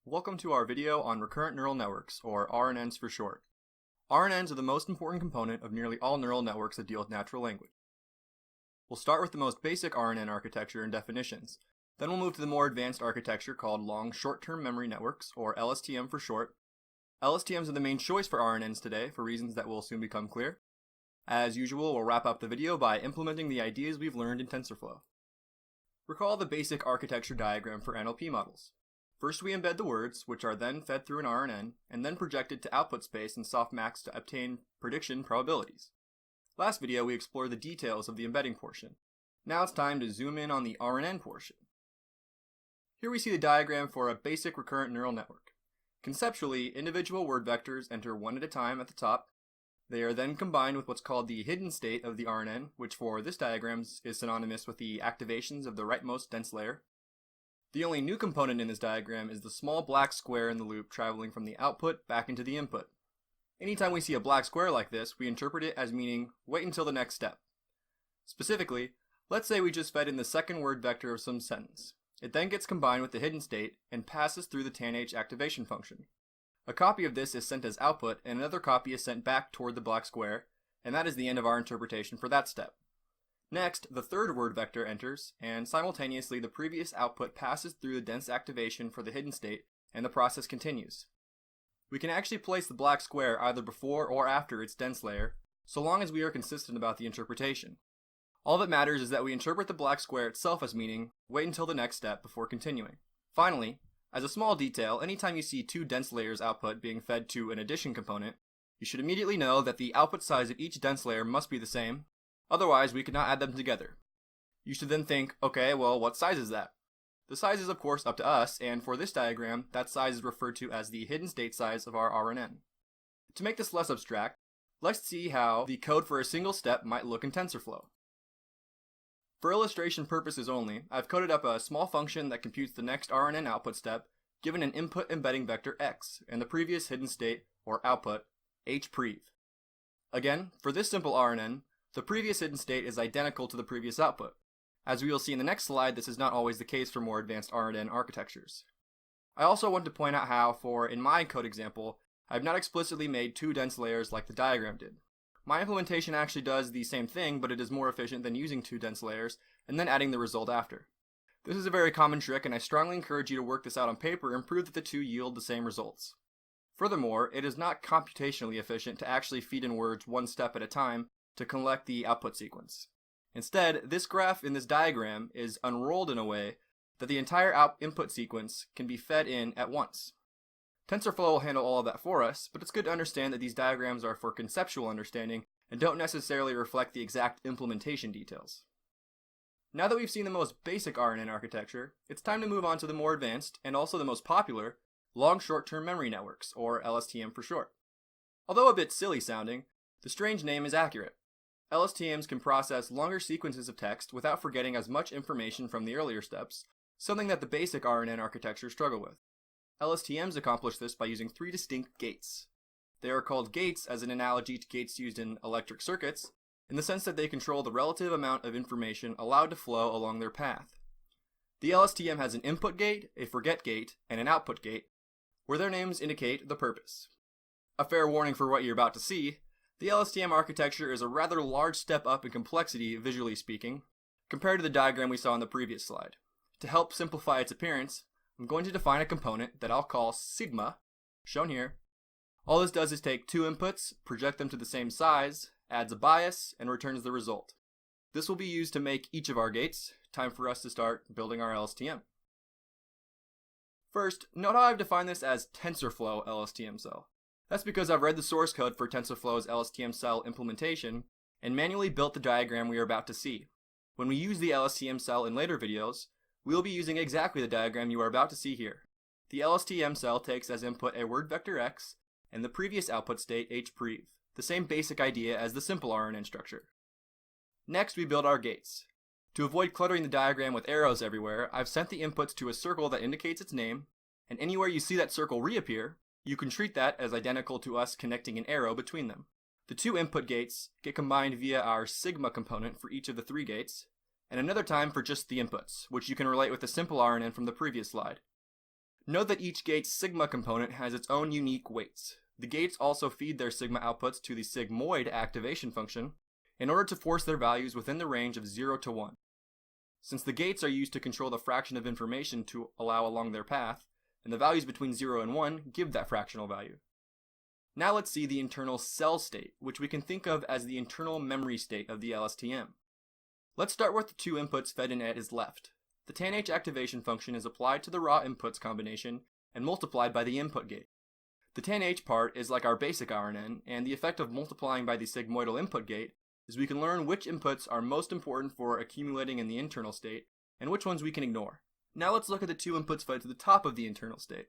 Welcome to our video on recurrent neural networks, or RNNs for short. RNNs are the most important component of nearly all neural networks that deal with natural language. We'll start with the most basic RNN architecture and definitions. Then we'll move to the more advanced architecture called long short-term memory networks, or LSTM for short. LSTMs are the main choice for RNNs today for reasons that will soon become clear. As usual, we'll wrap up the video by implementing the ideas we've learned in TensorFlow. Recall the basic architecture diagram for NLP models. First we embed the words, which are then fed through an RNN, and then projected to output space in softmax to obtain prediction probabilities. Last video we explored the details of the embedding portion. Now it's time to zoom in on the RNN portion. Here we see the diagram for a basic recurrent neural network. Conceptually, individual word vectors enter one at a time at the top. They are then combined with what's called the hidden state of the RNN, which for this diagram is synonymous with the activations of the rightmost dense layer. The only new component in this diagram is the small black square in the loop traveling from the output back into the input. Anytime we see a black square like this, we interpret it as meaning wait until the next step. Specifically, let's say we just fed in the second word vector of some sentence. It then gets combined with the hidden state and passes through the tanh activation function. A copy of this is sent as output and another copy is sent back toward the black square, and that is the end of our interpretation for that step. Next, the third word vector enters, and simultaneously the previous output passes through the dense activation for the hidden state, and the process continues. We can actually place the black square either before or after its dense layer, so long as we are consistent about the interpretation. All that matters is that we interpret the black square itself as meaning wait until the next step before continuing. Finally, as a small detail, anytime you see two dense layers output being fed to an addition component, you should immediately know that the output size of each dense layer must be the same. Otherwise, we could not add them together. You should then think, okay, well, what size is that? The size is of course up to us, and for this diagram, that size is referred to as the hidden state size of our RNN. To make this less abstract, let's see how the code for a single step might look in TensorFlow. For illustration purposes only, I've coded up a small function that computes the next RNN output step given an input embedding vector x and the previous hidden state, or output, hprev. Again, for this simple RNN, the previous hidden state is identical to the previous output. As we will see in the next slide, this is not always the case for more advanced RNN architectures. I also want to point out how, in my code example, I have not explicitly made two dense layers like the diagram did. My implementation actually does the same thing, but it is more efficient than using two dense layers and then adding the result after. This is a very common trick, and I strongly encourage you to work this out on paper and prove that the two yield the same results. Furthermore, it is not computationally efficient to actually feed in words one step at a time to collect the output sequence. Instead, this graph in this diagram is unrolled in a way that the entire input sequence can be fed in at once. TensorFlow will handle all of that for us, but it's good to understand that these diagrams are for conceptual understanding and don't necessarily reflect the exact implementation details. Now that we've seen the most basic RNN architecture, it's time to move on to the more advanced, and also the most popular, long short-term memory networks, or LSTM for short. Although a bit silly sounding, the strange name is accurate. LSTMs can process longer sequences of text without forgetting as much information from the earlier steps, something that the basic RNN architecture struggle with. LSTMs accomplish this by using three distinct gates. They are called gates as an analogy to gates used in electric circuits, in the sense that they control the relative amount of information allowed to flow along their path. The LSTM has an input gate, a forget gate, and an output gate, where their names indicate the purpose. A fair warning for what you're about to see, the LSTM architecture is a rather large step up in complexity, visually speaking, compared to the diagram we saw in the previous slide. To help simplify its appearance, I'm going to define a component that I'll call sigma, shown here. All this does is take two inputs, project them to the same size, adds a bias, and returns the result. This will be used to make each of our gates. Time for us to start building our LSTM. First, note how I've defined this as TensorFlow LSTM cell. That's because I've read the source code for TensorFlow's LSTM cell implementation and manually built the diagram we are about to see. When we use the LSTM cell in later videos, we will be using exactly the diagram you are about to see here. The LSTM cell takes as input a word vector x and the previous output state hprev, the same basic idea as the simple RNN structure. Next, we build our gates. To avoid cluttering the diagram with arrows everywhere, I've sent the inputs to a circle that indicates its name, and anywhere you see that circle reappear, you can treat that as identical to us connecting an arrow between them. The two input gates get combined via our sigma component for each of the three gates, and another time for just the inputs, which you can relate with the simple RNN from the previous slide. Note that each gate's sigma component has its own unique weights. The gates also feed their sigma outputs to the sigmoid activation function in order to force their values within the range of 0 to 1. Since the gates are used to control the fraction of information to allow along their path, and the values between 0 and 1 give that fractional value. Now let's see the internal cell state, which we can think of as the internal memory state of the LSTM. Let's start with the two inputs fed in at his left. The tanh activation function is applied to the raw inputs combination and multiplied by the input gate. The tanh part is like our basic RNN, and the effect of multiplying by the sigmoidal input gate is we can learn which inputs are most important for accumulating in the internal state and which ones we can ignore. Now let's look at the two inputs fed to the top of the internal state.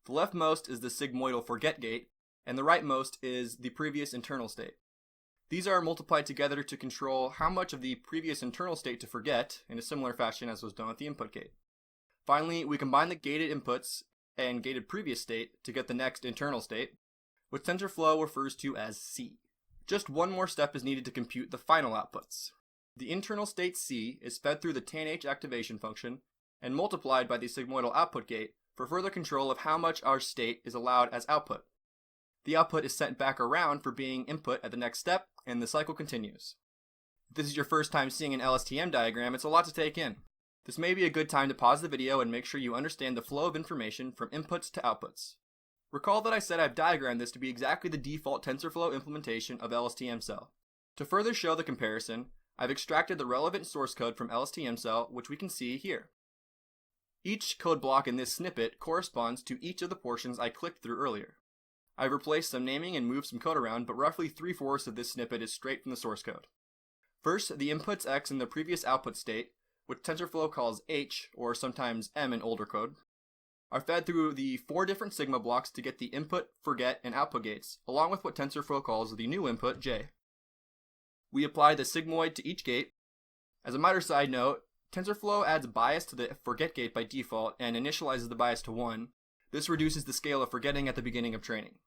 The leftmost is the sigmoidal forget gate, and the rightmost is the previous internal state. These are multiplied together to control how much of the previous internal state to forget in a similar fashion as was done with the input gate. Finally, we combine the gated inputs and gated previous state to get the next internal state, which TensorFlow refers to as C. Just one more step is needed to compute the final outputs. The internal state C is fed through the tanh activation function and multiplied by the sigmoidal output gate for further control of how much our state is allowed as output. The output is sent back around for being input at the next step, and the cycle continues. If this is your first time seeing an LSTM diagram, it's a lot to take in. This may be a good time to pause the video and make sure you understand the flow of information from inputs to outputs. Recall that I said I've diagrammed this to be exactly the default TensorFlow implementation of LSTMcell. To further show the comparison, I've extracted the relevant source code from LSTMcell, which we can see here. Each code block in this snippet corresponds to each of the portions I clicked through earlier. I've replaced some naming and moved some code around, but roughly 3/4 of this snippet is straight from the source code. First, the inputs X in the previous output state, which TensorFlow calls H, or sometimes M in older code, are fed through the 4 different sigma blocks to get the input, forget, and output gates, along with what TensorFlow calls the new input, J. We apply the sigmoid to each gate. As a minor side note, TensorFlow adds bias to the forget gate by default and initializes the bias to 1. This reduces the scale of forgetting at the beginning of training.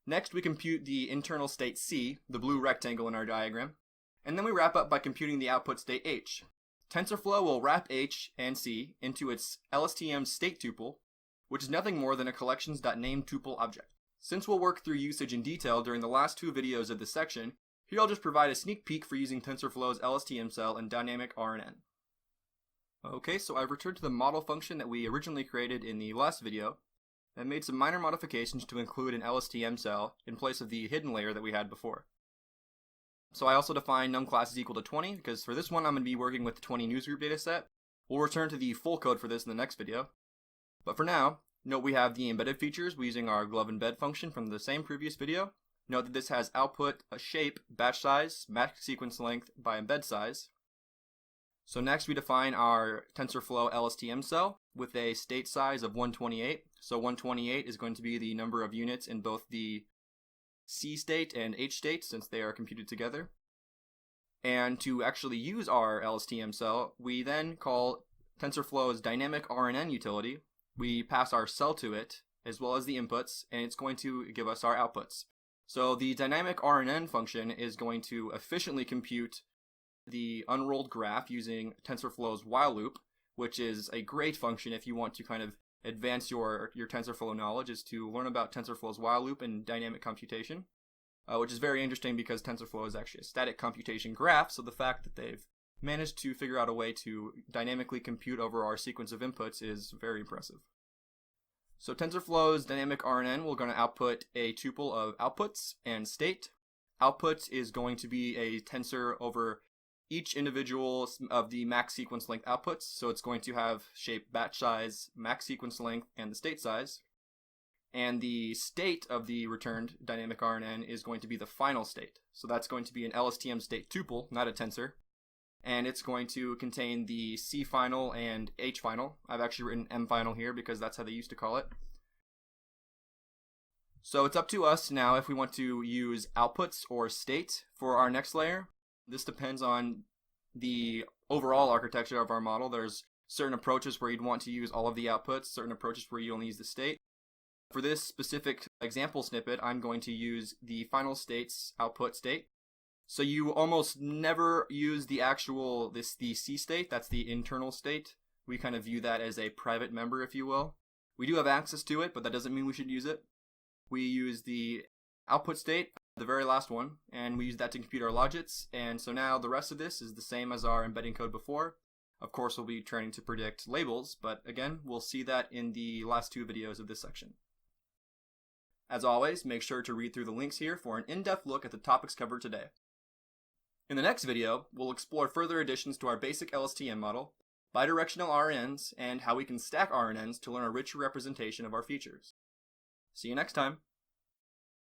Next, we compute the internal state C, the blue rectangle in our diagram, and then we wrap up by computing the output state H. TensorFlow will wrap H and C into its LSTM state tuple, which is nothing more than a collections.nameTuple object. Since we'll work through usage in detail during the last 2 videos of this section, here I'll just provide a sneak peek for using TensorFlow's LSTMcell and dynamic RNN. Okay, so I've returned to the model function that we originally created in the last video and made some minor modifications to include an LSTMcell in place of the hidden layer that we had before. So I also defined num class is equal to 20 because for this one I'm going to be working with the 20 newsgroup dataset. We'll return to the full code for this in the next video. But for now, note we have the embedded features using our glove embed function from the same previous video. Note that this has output, a shape, batch size, max sequence length by embed size. So next we define our TensorFlow LSTMcell with a state size of 128. So 128 is going to be the number of units in both the C state and H state since they are computed together. And to actually use our LSTMcell, we then call TensorFlow's dynamic RNN utility. We pass our cell to it as well as the inputs, and it's going to give us our outputs. So the dynamic RNN function is going to efficiently compute the unrolled graph using TensorFlow's while loop, which is a great function if you want to kind of advance your TensorFlow knowledge, is to learn about TensorFlow's while loop and dynamic computation, which is very interesting because TensorFlow is actually a static computation graph, so the fact that they've managed to figure out a way to dynamically compute over our sequence of inputs is very impressive. So TensorFlow's dynamic RNN, we're going to output a tuple of outputs and state. Output is going to be a tensor over each individual of the max sequence length outputs, so it's going to have shape, batch size, max sequence length, and the state size. And the state of the returned dynamic RNN is going to be the final state. So that's going to be an LSTM state tuple, not a tensor. And it's going to contain the C final and H final. I've actually written M final here because that's how they used to call it. So it's up to us now if we want to use outputs or state for our next layer. This depends on the overall architecture of our model. There's certain approaches where you'd want to use all of the outputs, certain approaches where you only use the state. For this specific example snippet, I'm going to use the final state's output state. So you almost never use the actual, the C state, that's the internal state. We kind of view that as a private member, if you will. We do have access to it, but that doesn't mean we should use it. We use the output state, the very last one, and we use that to compute our logits, and so now the rest of this is the same as our embedding code before. Of course, we'll be training to predict labels, but again, we'll see that in the last 2 videos of this section. As always, make sure to read through the links here for an in-depth look at the topics covered today. In the next video, we'll explore further additions to our basic LSTM model, bidirectional RNNs, and how we can stack RNNs to learn a richer representation of our features. See you next time!